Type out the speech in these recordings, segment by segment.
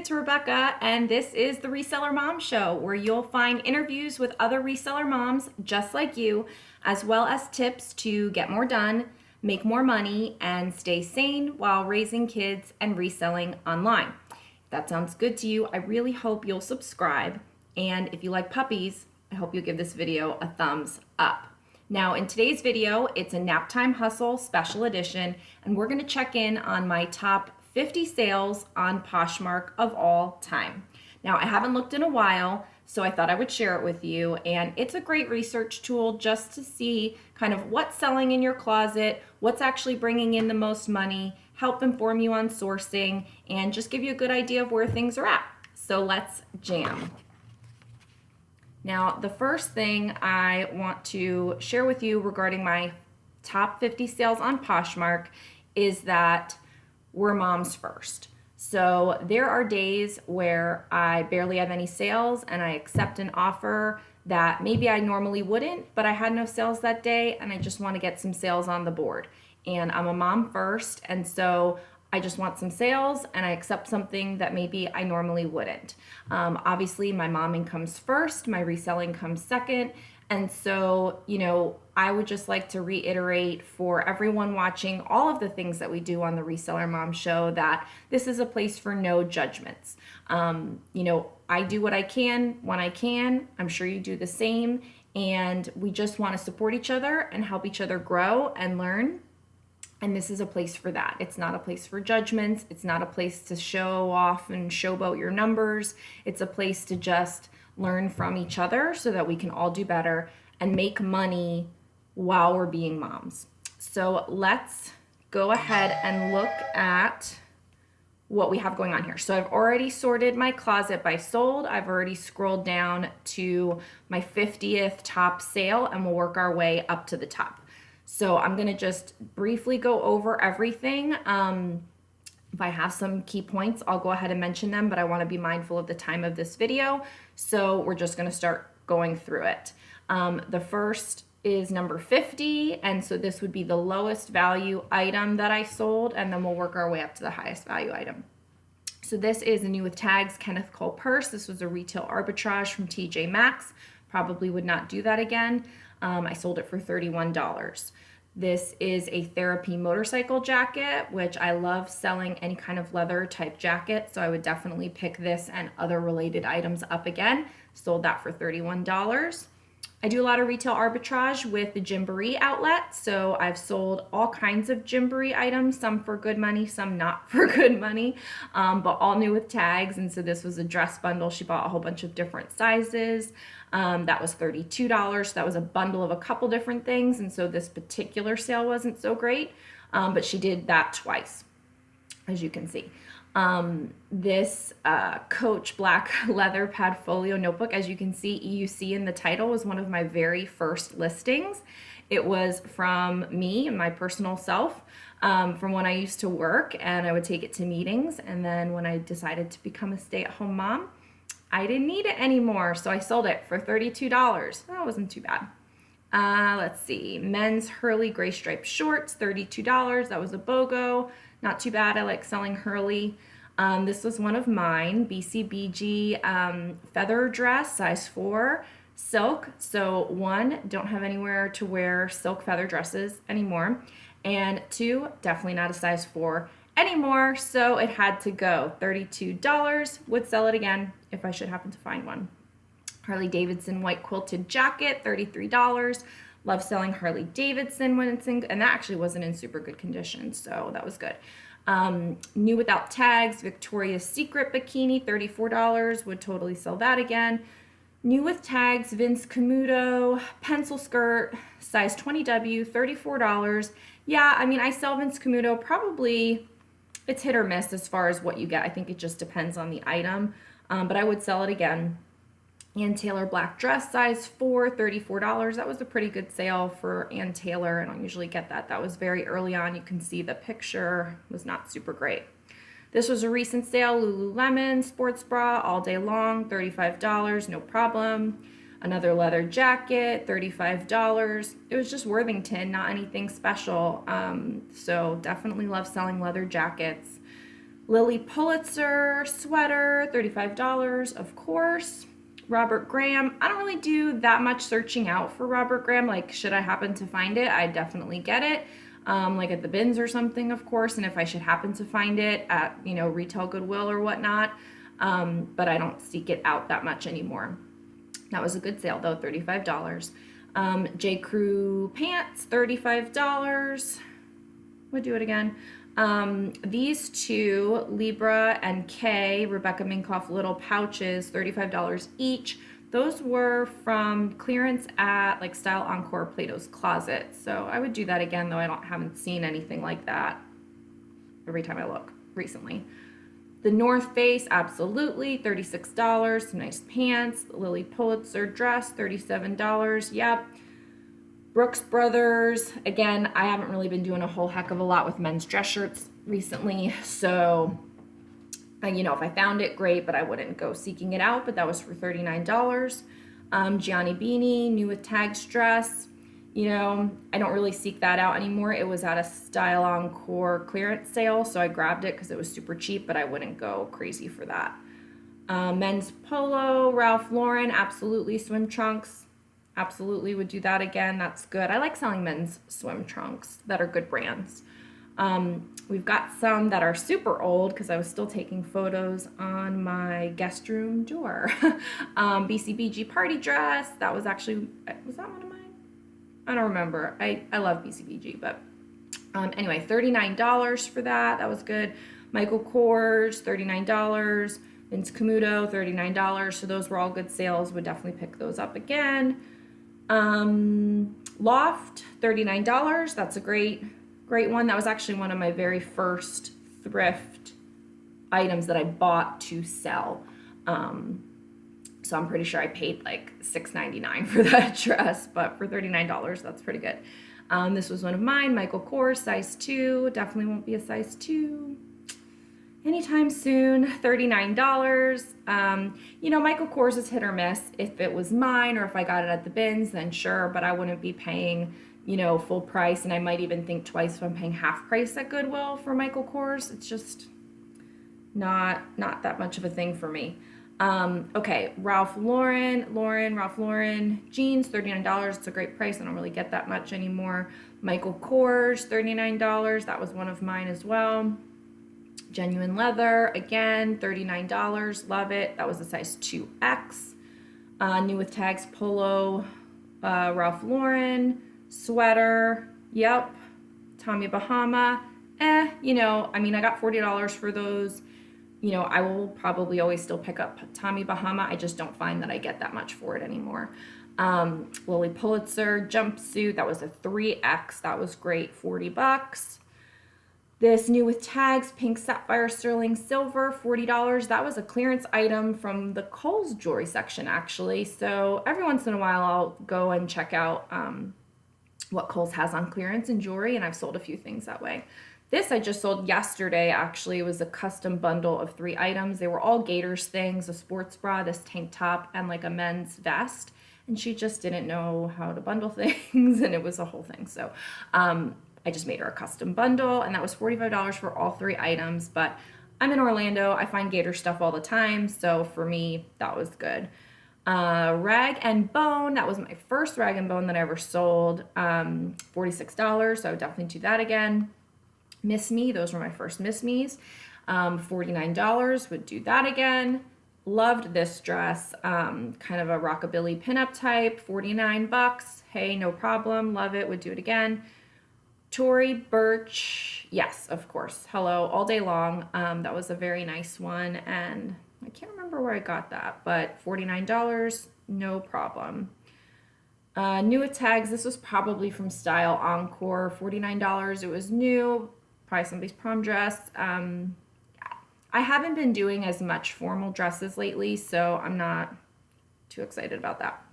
it's Rebecca, and this is the Reseller Mom Show, where you'll find interviews with other reseller moms just like you, as well as tips to get more done, make more money, and stay sane while raising kids and reselling online. If that sounds good to you, I really hope you'll subscribe. And if you like puppies, I hope you'll give this video a thumbs up. Now, in today's video, it's a Nap Time Hustle special edition, and we're going to check in on my top 50 sales on Poshmark of all time. Now, I haven't looked in a while, so I thought I would share it with you, and it's a great research tool just to see kind of what's selling in your closet, what's actually bringing in the most money, help inform you on sourcing, and just give you a good idea of where things are at. So let's jam. Now, the first thing I want to share with you regarding my top 50 sales on Poshmark is that we're moms first. So there are days where I barely have any sales and I accept an offer that maybe I normally wouldn't, but I had no sales that day and I just want to get some sales on the board. And I'm a mom first, and so I just want some sales and I accept something that maybe I normally wouldn't. Obviously, my momming comes first, my reselling comes second. And so, I would just like to reiterate for everyone watching all of the things that we do on the Reseller Mom Show that this is a place for no judgments. I do what I can when I can. I'm sure you do the same. And we just want to support each other and help each other grow and learn. And this is a place for that. It's not a place for judgments. It's not a place to show off and showboat your numbers. It's a place to just learn from each other so that we can all do better and make money while we're being moms. So let's go ahead and look at what we have going on here. So I've already sorted my closet by sold. I've already scrolled down to my 50th top sale, and we'll work our way up to the top. So I'm going to just briefly go over everything. If I have some key points, I'll go ahead and mention them, but I want to be mindful of the time of this video. So we're just going to start going through it. The first is number 50. And so this would be the lowest value item that I sold. And then we'll work our way up to the highest value item. So this is a new with tags Kenneth Cole purse. This was a retail arbitrage from TJ Maxx. Probably would not do that again. I sold it for $31. This is a therapy motorcycle jacket, which I love selling any kind of leather type jacket. So I would definitely pick this and other related items up again. Sold that for $31. I do a lot of retail arbitrage with the Gymboree outlet. So I've sold all kinds of Gymboree items, some for good money, some not for good money, but all new with tags. And so this was a dress bundle. She bought a whole bunch of different sizes. That was $32. That was a bundle of a couple different things. And so this particular sale wasn't so great, but she did that twice, as you can see. This Coach Black Leather Pad Folio Notebook, as you can see, EUC in the title, was one of my very first listings. It was from me and my personal self, from when I used to work, and I would take it to meetings. And then when I decided to become a stay-at-home mom, I didn't need it anymore, so I sold it for $32. That wasn't too bad. Let's see, men's Hurley gray striped shorts, $32. That was a BOGO. Not too bad. I like selling Hurley. This was one of mine, BCBG feather dress, size 4, silk. So 1, don't have anywhere to wear silk feather dresses anymore. And 2, definitely not a size 4 anymore, so it had to go. $32. Would sell it again if I should happen to find one. Harley Davidson white quilted jacket, $33. Love selling Harley Davidson when it's in, and that actually wasn't in super good condition, so that was good. New without tags, Victoria's Secret bikini, $34. Would totally sell that again. New with tags, Vince Camuto pencil skirt, size 20W, $34. Yeah, I mean, I sell Vince Camuto probably. It's hit or miss as far as what you get. I think it just depends on the item, but I would sell it again. Ann Taylor black dress, size 4, $34. That was a pretty good sale for Ann Taylor. I don't usually get that. That was very early on. You can see the picture was not super great. This was a recent sale, Lululemon sports bra all day long, $35, no problem. Another leather jacket, $35. It was just Worthington, not anything special. So definitely love selling leather jackets. Lily Pulitzer sweater, $35, of course. Robert Graham, I don't really do that much searching out for Robert Graham. Like, should I happen to find it, I definitely get it. Like at the bins or something, of course. And if I should happen to find it at, retail Goodwill or whatnot. But I don't seek it out that much anymore. That was a good sale though, $35. J. Crew pants, $35. Would do it again. These two, Libra and K, Rebecca Minkoff little pouches, $35 each. Those were from clearance at like Style Encore Plato's Closet. So I would do that again, though haven't seen anything like that every time I look recently. The North Face, absolutely, $36. Some nice pants. Lily Pulitzer dress, $37. Yep. Brooks Brothers, again, I haven't really been doing a whole heck of a lot with men's dress shirts recently. So, if I found it, great, but I wouldn't go seeking it out. But that was for $39. Gianni Beanie, new with tags dress. I don't really seek that out anymore. It was at a Style Encore clearance sale, so I grabbed it because it was super cheap, but I wouldn't go crazy for that. Men's polo, Ralph Lauren, absolutely. Swim trunks, absolutely would do that again. That's good. I like selling men's swim trunks that are good brands. We've got some that are super old because I was still taking photos on my guest room door. BCBG party dress. That was that one of mine? I don't remember. I love BCBG, but anyway, $39 for that. That was good. Michael Kors, $39. Vince Camuto, $39. So those were all good sales. Would definitely pick those up again. Loft, $39. That's a great one. That was actually one of my very first thrift items that I bought to sell. So I'm pretty sure I paid like $6.99 for that dress, but for $39, that's pretty good. This was one of mine, Michael Kors, size 2. Definitely won't be a size 2 anytime soon. $39. Michael Kors is hit or miss. If it was mine or if I got it at the bins, then sure, but I wouldn't be paying, full price. And I might even think twice if I'm paying half price at Goodwill for Michael Kors. It's just not that much of a thing for me. Okay, Ralph Lauren jeans, $39. It's a great price. I don't really get that much anymore. Michael Kors, $39. That was one of mine as well. Genuine leather, again, $39. Love it. That was a size 2X. New with tags polo, Ralph Lauren sweater. Yep. Tommy Bahama. I got $40 for those. I will probably always still pick up Tommy Bahama. I just don't find that I get that much for it anymore. Lily Pulitzer jumpsuit. That was a 3X. That was great. $40. This new with tags, pink sapphire sterling silver, $40. That was a clearance item from the Kohl's jewelry section, actually. So every once in a while, I'll go and check out what Kohl's has on clearance in jewelry, and I've sold a few things that way. This I just sold yesterday, actually. It was a custom bundle of 3 items. They were all Gators things, a sports bra, this tank top, and like a men's vest. And she just didn't know how to bundle things, and it was a whole thing. So I just made her a custom bundle, and that was $45 for all 3 items. But I'm in Orlando. I find Gator stuff all the time, so for me, that was good. Rag and Bone, that was my first Rag and Bone that I ever sold. $46, so I would definitely do that again. Miss Me, those were my first Miss Me's. $49, would do that again. Loved this dress, kind of a rockabilly pinup type, $49. Hey, no problem, love it, would do it again. Tory Burch, yes, of course. Hello, all day long. That was a very nice one, and I can't remember where I got that, but $49, no problem. New with tags, this was probably from Style Encore, $49. It was new, probably somebody's prom dress. I haven't been doing as much formal dresses lately, so I'm not too excited about that.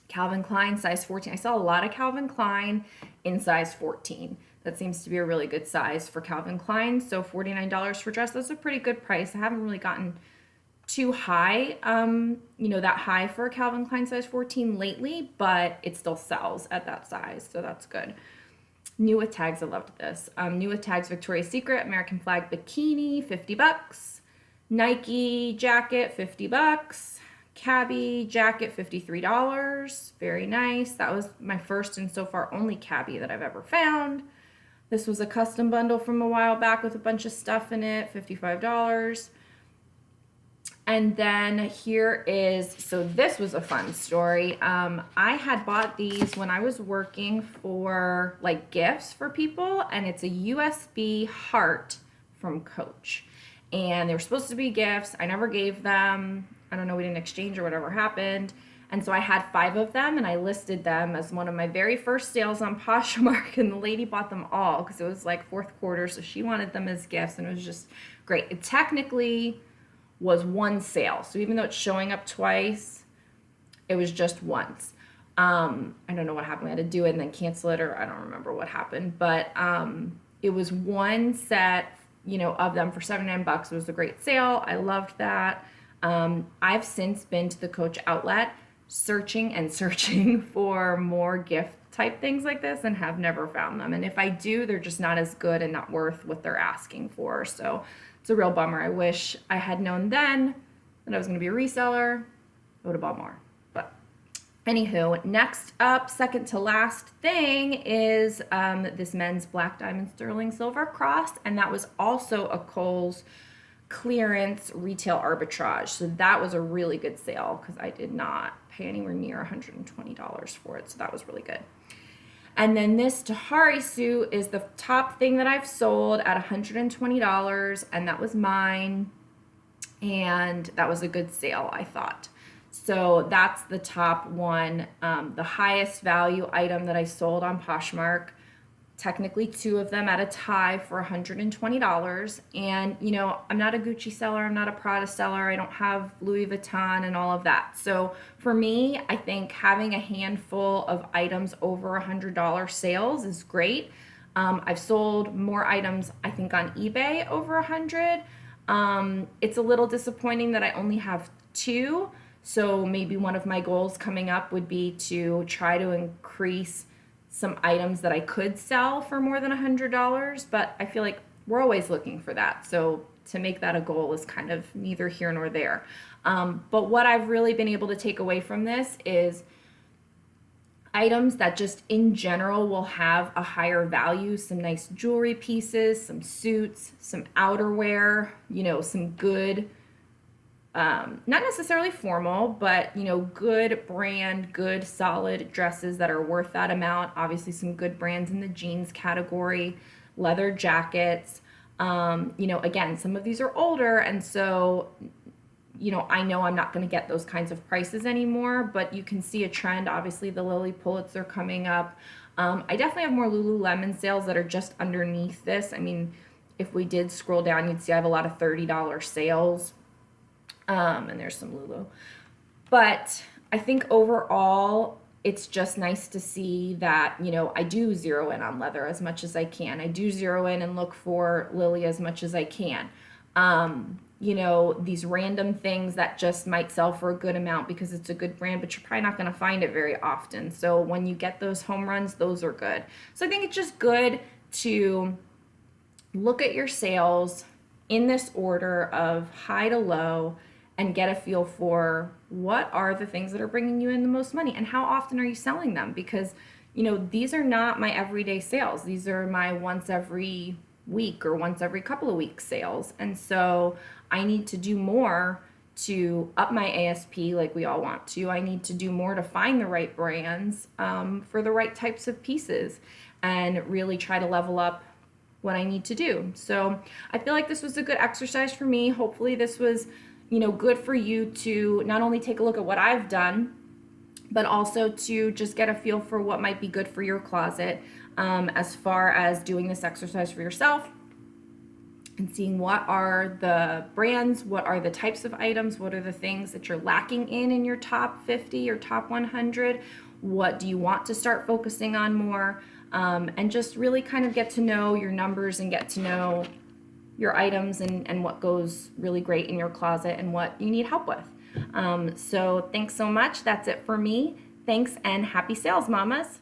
Calvin Klein, size 14. I saw a lot of Calvin Klein in size 14. That seems to be a really good size for Calvin Klein. So $49 for dress, that's a pretty good price. I haven't really gotten too high, that high for a Calvin Klein size 14 lately, but it still sells at that size, so that's good. New with tags, I loved this. New with tags, Victoria's Secret American flag bikini, $50. Nike jacket, $50. Cabbie jacket, $53. Very nice. That was my first and so far only cabbie that I've ever found. This was a custom bundle from a while back with a bunch of stuff in it, $55. And then here is, so this was a fun story. I had bought these when I was working for like gifts for people, and it's a USB heart from Coach. And they were supposed to be gifts. I never gave them. I don't know, we didn't exchange or whatever happened. And so I had 5 of them, and I listed them as one of my very first sales on Poshmark, and the lady bought them all because it was like fourth quarter, so she wanted them as gifts, and it was just great. It technically was one sale, so even though it's showing up twice, it was just once. I don't know what happened. I had to do it and then cancel it, or I don't remember what happened, but it was one set, you know, of them for $79. It was a great sale. I loved that. I've since been to the Coach outlet searching and searching for more gift type things like this and have never found them. And if I do, they're just not as good and not worth what they're asking for. So it's a real bummer. I wish I had known then that I was going to be a reseller. I would have bought more. But anywho, next up, second to last thing is this men's black diamond sterling silver cross. And that was also a Kohl's clearance retail arbitrage. So that was a really good sale because I did not pay anywhere near $120 for it. So that was really good. And then this Tahari suit is the top thing that I've sold at $120, and that was mine. And that was a good sale, I thought. So that's the top one, the highest value item that I sold on Poshmark. Technically 2 of them at a tie for $120. And, you know, I'm not a Gucci seller. I'm not a Prada seller. I don't have Louis Vuitton and all of that. So for me, I think having a handful of items over $100 sales is great. I've sold more items, I think, on eBay over 100. It's a little disappointing that I only have 2. So maybe one of my goals coming up would be to try to increase some items that I could sell for more than $100, but I feel like we're always looking for that. So to make that a goal is kind of neither here nor there. But what I've really been able to take away from this is items that just in general will have a higher value, some nice jewelry pieces, some suits, some outerwear, you know, some good, not necessarily formal, but, you know, good brand, good solid dresses that are worth that amount. Obviously some good brands in the jeans category, leather jackets. You know, again, some of these are older, and so, you know I'm not going to get those kinds of prices anymore, but you can see a trend. Obviously the Lily Pullets are coming up. I definitely have more Lululemon sales that are just underneath this. I mean, if we did scroll down, you'd see I have a lot of $30 sales. And there's some Lulu. But I think overall, it's just nice to see that, you know, I do zero in on leather as much as I can. I do zero in and look for Lily as much as I can. You know, these random things that just might sell for a good amount because it's a good brand, but you're probably not going to find it very often. So when you get those home runs, those are good. So I think it's just good to look at your sales in this order of high to low and get a feel for what are the things that are bringing you in the most money and how often are you selling them? Because, you know, these are not my everyday sales. These are my once every week or once every couple of weeks sales. And so I need to do more to up my ASP like we all want to. I need to do more to find the right brands for the right types of pieces and really try to level up what I need to do. So I feel like this was a good exercise for me. Hopefully this was, you know, good for you to not only take a look at what I've done, but also to just get a feel for what might be good for your closet as far as doing this exercise for yourself and seeing what are the brands, what are the types of items, what are the things that you're lacking in your top 50 or top 100, what do you want to start focusing on more, and just really kind of get to know your numbers and get to know your items and what goes really great in your closet and what you need help with. So thanks so much. That's it for me. Thanks and happy sales, mamas.